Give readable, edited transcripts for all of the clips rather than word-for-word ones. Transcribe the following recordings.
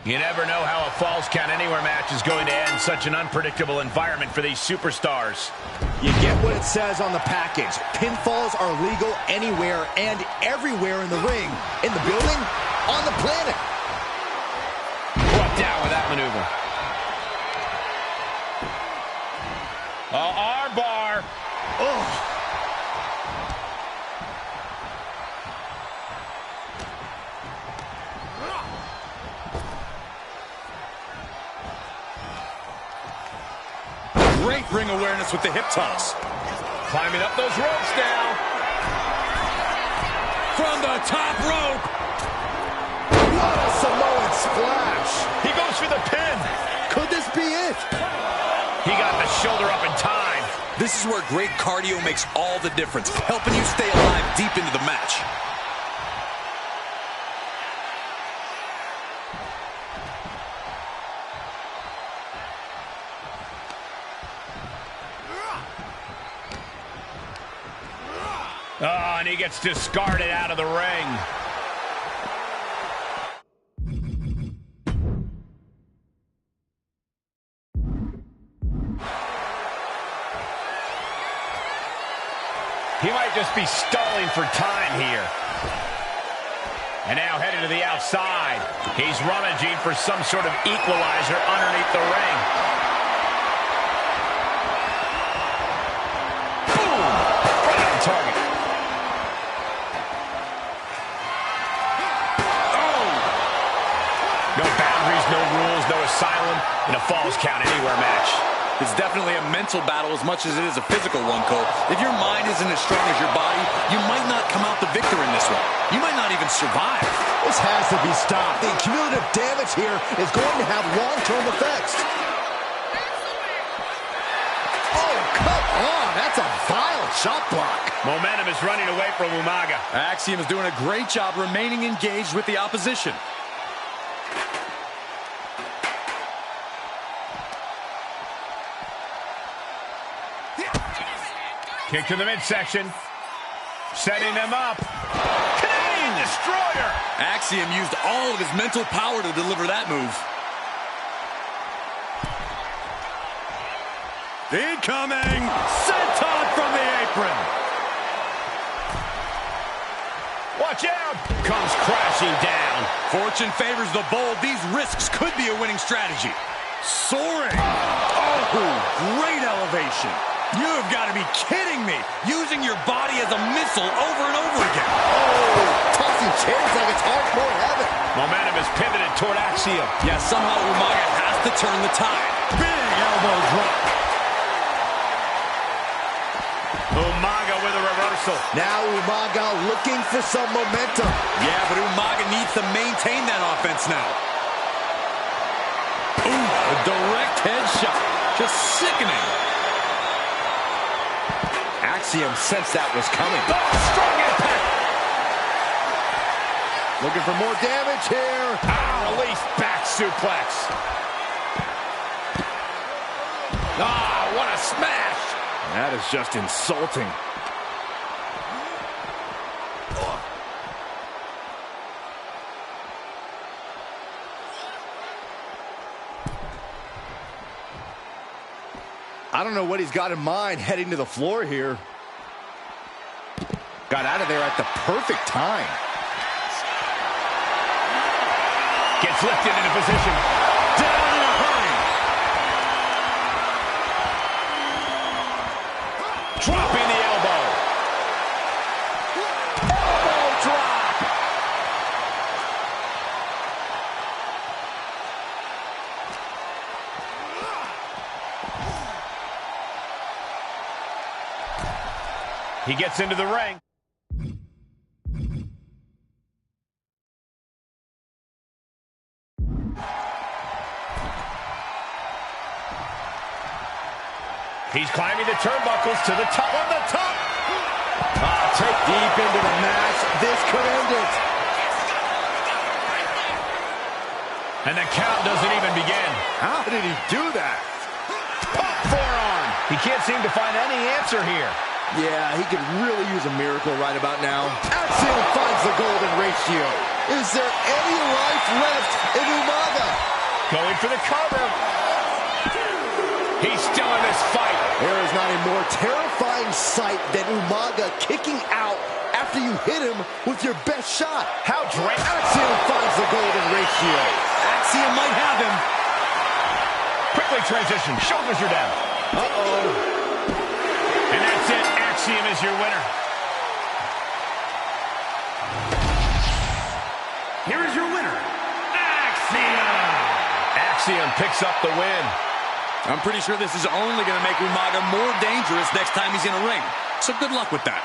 You never know how a Falls Count Anywhere match is going to end. Such an unpredictable environment for these superstars. You get what it says on the package. Pinfalls are legal anywhere and everywhere in the ring, in the building, on the planet. Brought down with that maneuver. Arm bar. Oh. Great ring awareness with the hip toss. Climbing up those ropes now. From the top rope. What a Samoan splash. He goes for the pin. Could this be it? He got the shoulder up in time. This is where great cardio makes all the difference, helping you stay alive deep into the match. Oh, and he gets discarded out of the ring. He might just be stalling for time here. And now headed to the outside. He's rummaging for some sort of equalizer underneath the ring. Boom! Right on target. No boundaries, no rules, no asylum in a Falls Count Anywhere match. It's definitely a mental battle as much as it is a physical one, Cole. If your mind isn't as strong as your body, you might not come out the victor in this one. You might not even survive. This has to be stopped. The cumulative damage here is going to have long-term effects. Oh, come on. That's a vile shot block. Momentum is running away from Umaga. Axiom is doing a great job remaining engaged with the opposition. Kick to the midsection. Setting them up. Canadian Destroyer. Axiom used all of his mental power to deliver that move. Incoming. Senton from the apron. Watch out. Comes crashing down. Fortune favors the bold. These risks could be a winning strategy. Soaring. Oh, great elevation. You've got to be kidding me. Using your body as a missile over and over again. Oh, tossing chairs like it's hardcore heaven. Momentum is pivoted toward Axiom. Yeah, somehow Umaga has to turn the tide. Big elbow drop. Umaga with a reversal. Now Umaga looking for some momentum. Yeah, but Umaga needs to maintain that offense now. Ooh, a direct headshot. Just sickening. Axiom sensed that was coming. Oh, strong impact. Looking for more damage here. Release back suplex. What a smash. That is just insulting. I don't know what he's got in mind heading to the floor here. Got out of there at the perfect time. Gets lifted into position. Down in a hurry. Dropping the elbow. Elbow drop. He gets into the ring. He's climbing the turnbuckles to the top. On the top. Take deep into the match. This could end it. And the count doesn't even begin. How did he do that? Pop forearm. He can't seem to find any answer here. Yeah, he could really use a miracle right about now. Axiom finds the golden ratio. Is there any life left in Umaga? Going for the cover. He's still in this fight. There is not a more terrifying sight than Umaga kicking out after you hit him with your best shot. How dramatic. Axiom finds the golden ratio. Axiom might have him. Quickly transition. Shoulders are down. Uh-oh. And that's it. Axiom is your winner. Here is your winner, Axiom. Axiom picks up the win. I'm pretty sure this is only going to make Umaga more dangerous next time he's in a ring. So good luck with that.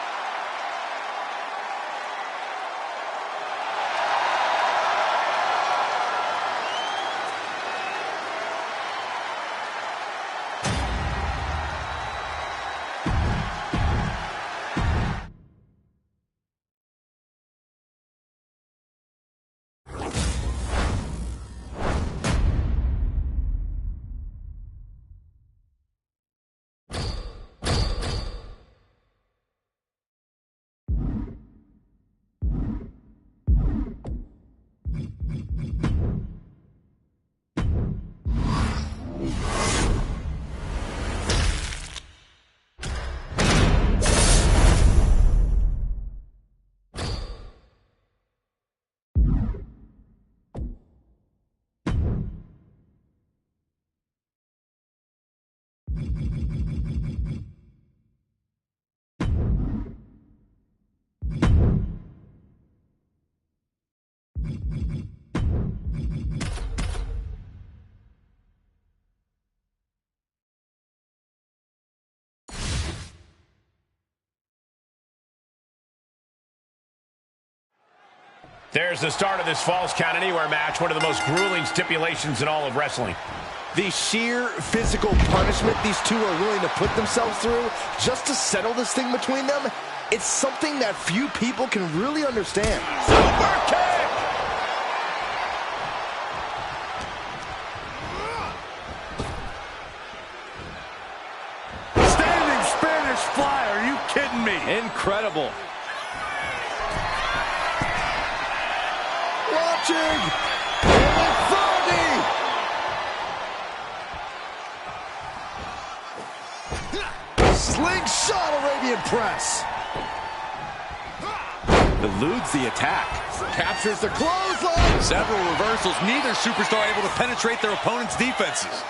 There's the start of this Falls Count Anywhere match, one of the most grueling stipulations in all of wrestling. The sheer physical punishment these two are willing to put themselves through just to settle this thing between them, it's something that few people can really understand. Super kick! Standing Spanish fly, are you kidding me? Incredible. Launching! Slingshot Arabian press. Eludes the attack. Captures the clothesline. Several reversals, neither superstar able to penetrate their opponent's defenses.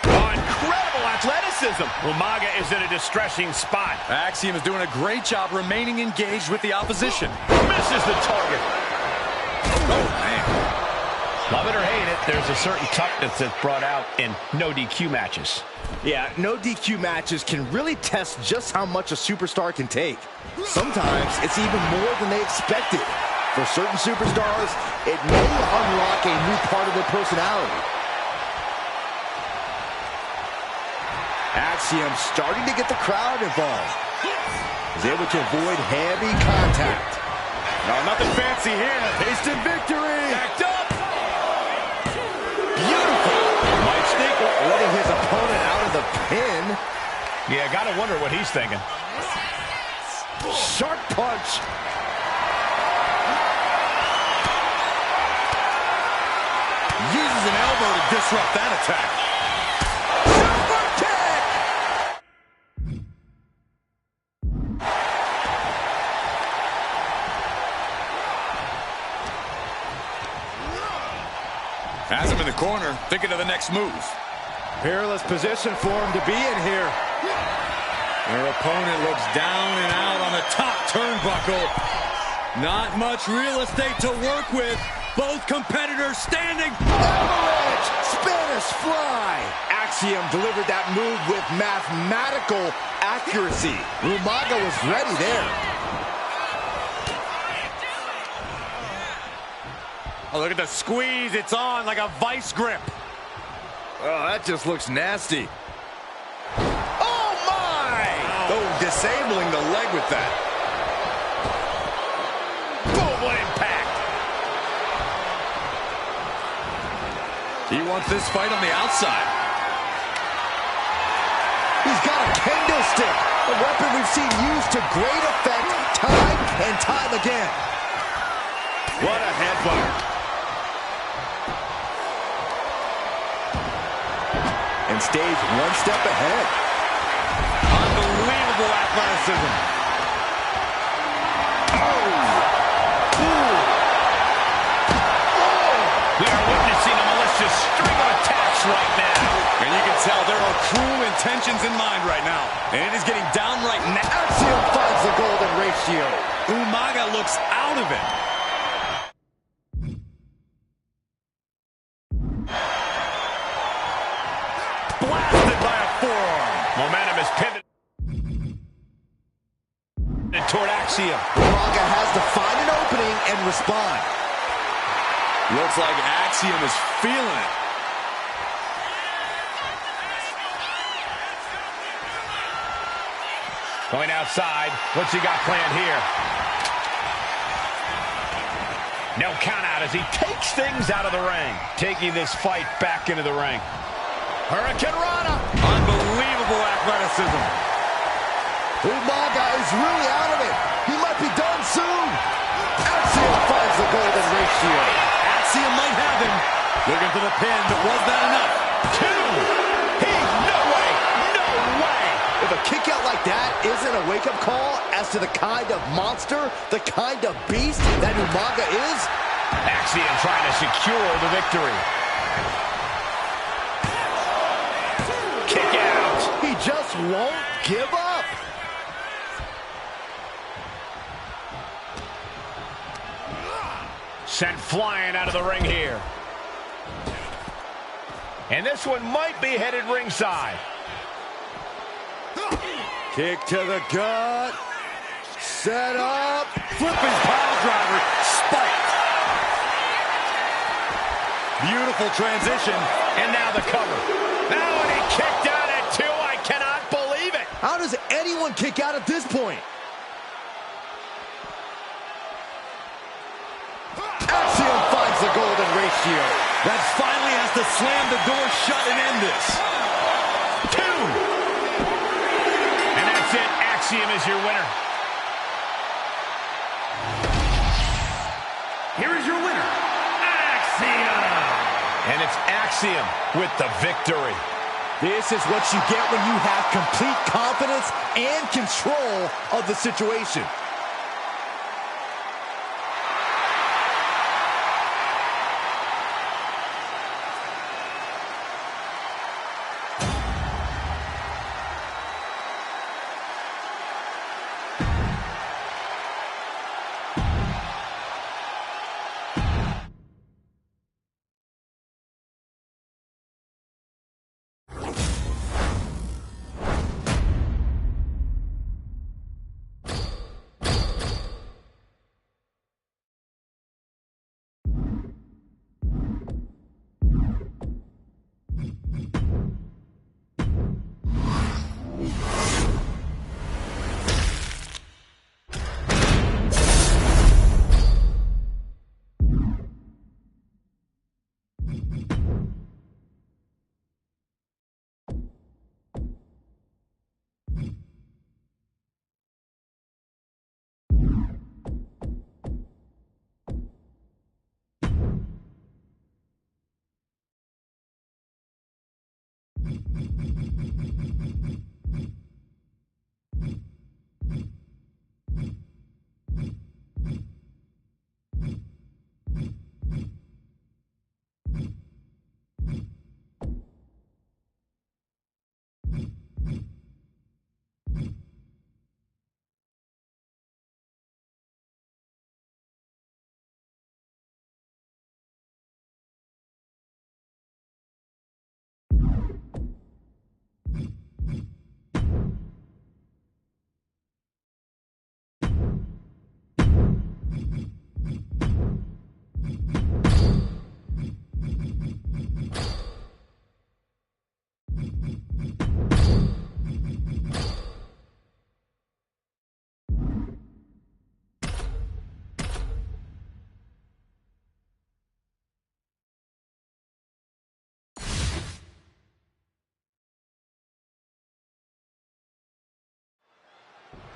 Oh, incredible athleticism. Umaga is in a distressing spot. Axiom is doing a great job remaining engaged with the opposition. Misses the target. Oh, man. Love it or hate it, there's a certain toughness that's brought out in no DQ matches. Yeah, no DQ matches can really test just how much a superstar can take. Sometimes it's even more than they expected. For certain superstars, it may unlock a new part of their personality. Axiom starting to get the crowd involved. He's able to avoid heavy contact. No, nothing fancy here. Tasted victory. Backed up. Beautiful. Might sneak letting his opponent out of the pin. Yeah, gotta wonder what he's thinking. Sharp punch. Uses an elbow to disrupt that attack. Super kick. Has him in the corner, thinking of the next move. Peerless position for him to be in here. Their opponent looks down and out on the top turnbuckle. Not much real estate to work with. Both competitors standing. Avalanche! Spanish fly! Axiom delivered that move with mathematical accuracy. Umaga was ready there. Oh, look at the squeeze. It's on like a vice grip. Oh, that just looks nasty. Oh, my! Oh, disabling the leg with that. Boom, what impact! He wants this fight on the outside. He's got a kendo stick, a weapon we've seen used to great effect time and time again. What a headbutt. And stays one step ahead. Unbelievable athleticism. We are witnessing a malicious string of attacks right now. And you can tell there are cruel intentions in mind right now. And it is getting downright nasty. Axiom finds the golden ratio. Umaga looks out of it. Blasted by a forearm. Momentum is pivoted toward Axiom. Umaga has to find an opening and respond. Looks like Axiom is feeling it. Going outside. What's he got planned here? No count out as he takes things out of the ring. Taking this fight back into the ring. Hurricane Rana. Unbelievable athleticism. Umaga is really out of it. He might be done soon. Axiom finds the golden ratio. Axiom might have him. Looking for the pin, but was that enough? Two. No way. No way. If a kick out like that isn't a wake-up call as to the kind of monster, the kind of beast that Umaga is. Axiom trying to secure the victory. Kick out. He just won't give up. Sent flying out of the ring here. And this one might be headed ringside. Kick to the gut. Set up. Flipping pile driver. Spiked. Beautiful transition. And now the cover. Now and he kicked out at two. I cannot believe it. How does anyone kick out at this point? Axiom finds the golden ratio. That finally has to slam the door shut and end this. Two. And that's it. Axiom is your winner. Here is your winner, Axiom. And it's Axiom with the victory. This is what you get when you have complete confidence and control of the situation.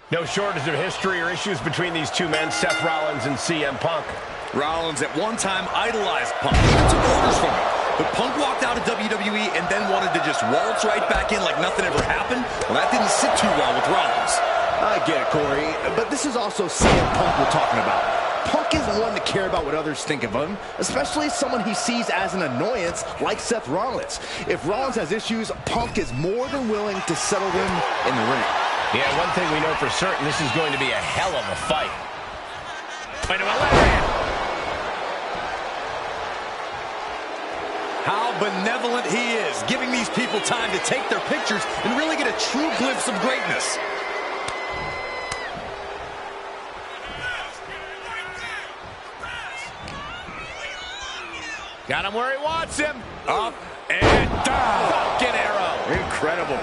No shortage of history or issues between these two men, Seth Rollins and CM Punk. Rollins at one time idolized Punk, took orders from him. But Punk walked out of WWE and then wanted to just waltz right back in like nothing ever happened. Well, that didn't sit too well with Rollins. I get it, Corey, but this is also CM Punk we're talking about. Punk isn't one to care about what others think of him, especially someone he sees as an annoyance like Seth Rollins. If Rollins has issues, Punk is more than willing to settle them in the ring. Yeah, one thing we know for certain, this is going to be a hell of a fight. Into a lariat. How benevolent he is, giving these people time to take their pictures and really get a true glimpse of greatness. Got him where he wants him. Up and down. Falcon arrow. Incredible.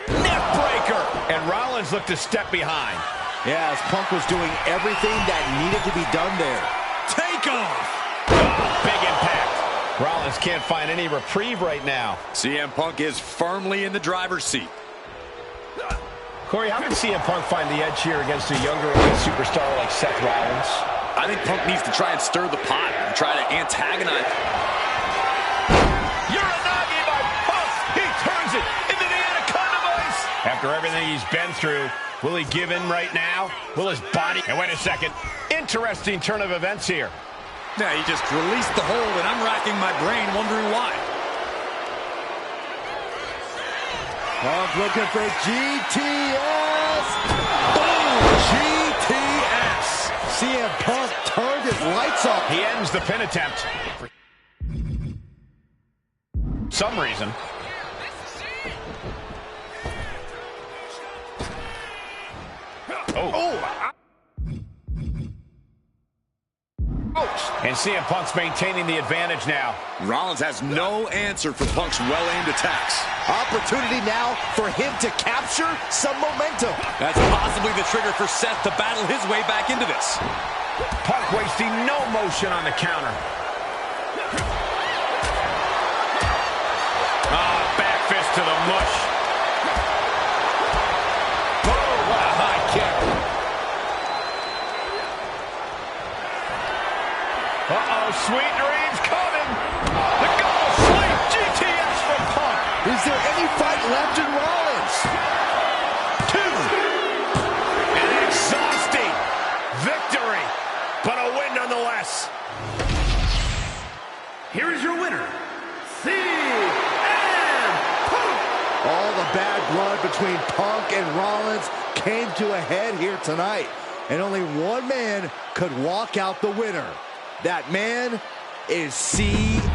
Neck breaker. And Rollins looked to step behind. Yeah, as Punk was doing everything that needed to be done there. Take off. Oh, big impact. Rollins can't find any reprieve right now. CM Punk is firmly in the driver's seat. Corey, how can CM Punk find the edge here against a younger elite superstar like Seth Rollins? I think Punk needs to try and stir the pot and try to antagonize. Uranagi by Punk. He turns it into the Anaconda Vice. After everything he's been through, will he give in right now? Will his body... And wait a second. Interesting turn of events here. Yeah, he just released the hold, and I'm racking my brain wondering why. Punk looking for GTS. Boom! GTS. CM Punk turned his lights off. He ends the pin attempt. For some reason. Oh. And CM Punk's maintaining the advantage now. Rollins has no answer for Punk's well-aimed attacks. Opportunity now for him to capture some momentum. That's possibly the trigger for Seth to battle his way back into this. Punk wasting no motion on the counter. Back fist to the mush. Oh, what a high kick. Uh-oh, sweet dreams coming. The goal sleep, GTS from Punk. Is there any fight left in Rollins? 2. An exhausting victory, but a win nonetheless. Here is your winner, CM Punk. All the bad blood between Punk and Rollins came to a head here tonight. And only one man could walk out the winner. That man is CM.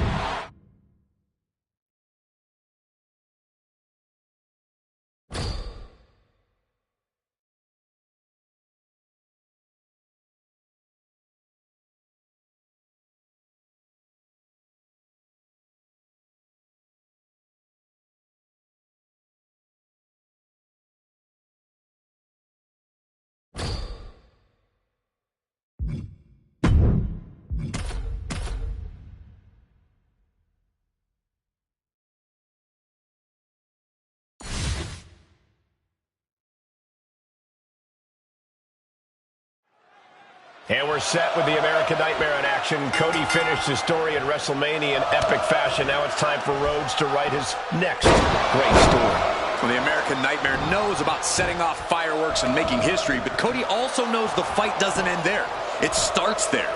And we're set with the American Nightmare in action. Cody finished his story at WrestleMania in epic fashion. Now it's time for Rhodes to write his next great story. Well, the American Nightmare knows about setting off fireworks and making history, but Cody also knows the fight doesn't end there. It starts there.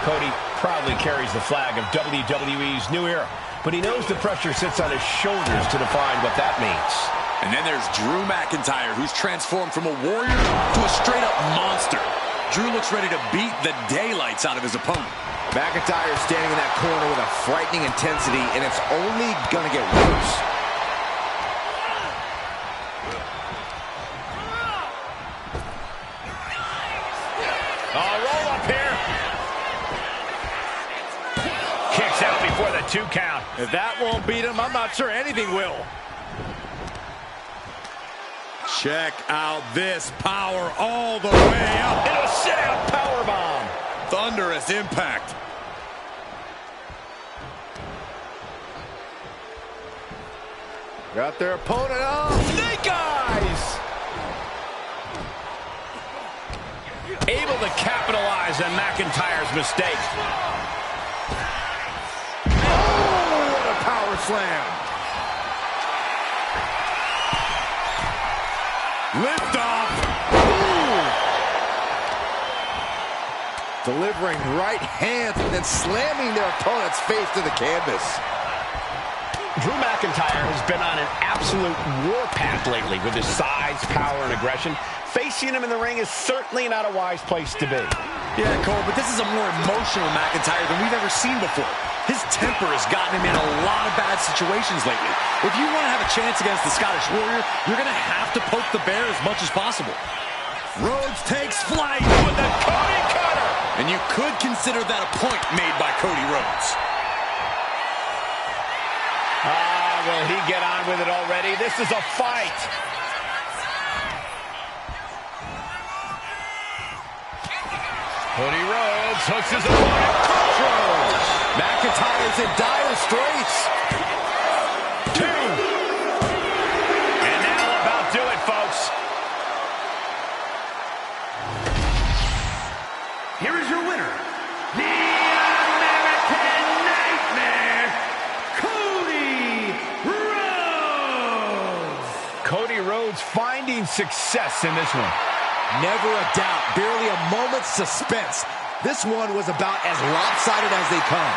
Cody proudly carries the flag of WWE's new era, but he knows the pressure sits on his shoulders to define what that means. And then there's Drew McIntyre, who's transformed from a warrior to a straight-up monster. Drew looks ready to beat the daylights out of his opponent. McIntyre standing in that corner with a frightening intensity, and it's only going to get worse. Roll up here. Kicks out before the 2 count. If that won't beat him, I'm not sure anything will. Check out this power all the way up. Into a sit-out powerbomb. Thunderous impact. Got their opponent up. Snake eyes! Able to capitalize on McIntyre's mistake. Oh, what a power slam. Lift off. Delivering right hands and then slamming their opponent's face to the canvas. Drew McIntyre has been on an absolute warpath lately with his size, power, and aggression. Facing him in the ring is certainly not a wise place to be. Yeah, Cole, but this is a more emotional McIntyre than we've ever seen before. His temper has gotten him in a lot of bad situations lately. If you want to have a chance against the Scottish Warrior, you're going to have to poke the bear as much as possible. Rhodes takes flight With the Cody Cutter! And you could consider that a point made by Cody Rhodes. Will he get on with it already? This is a fight. Cody Rhodes hooks his opponent. Rhodes. McIntyre's in dire straits. 2. And that'll about do it, folks. Here is your winner, the American Nightmare, Cody Rhodes. Cody Rhodes finding success in this one. Never a doubt, barely a moment's suspense. This one was about as lopsided as they come.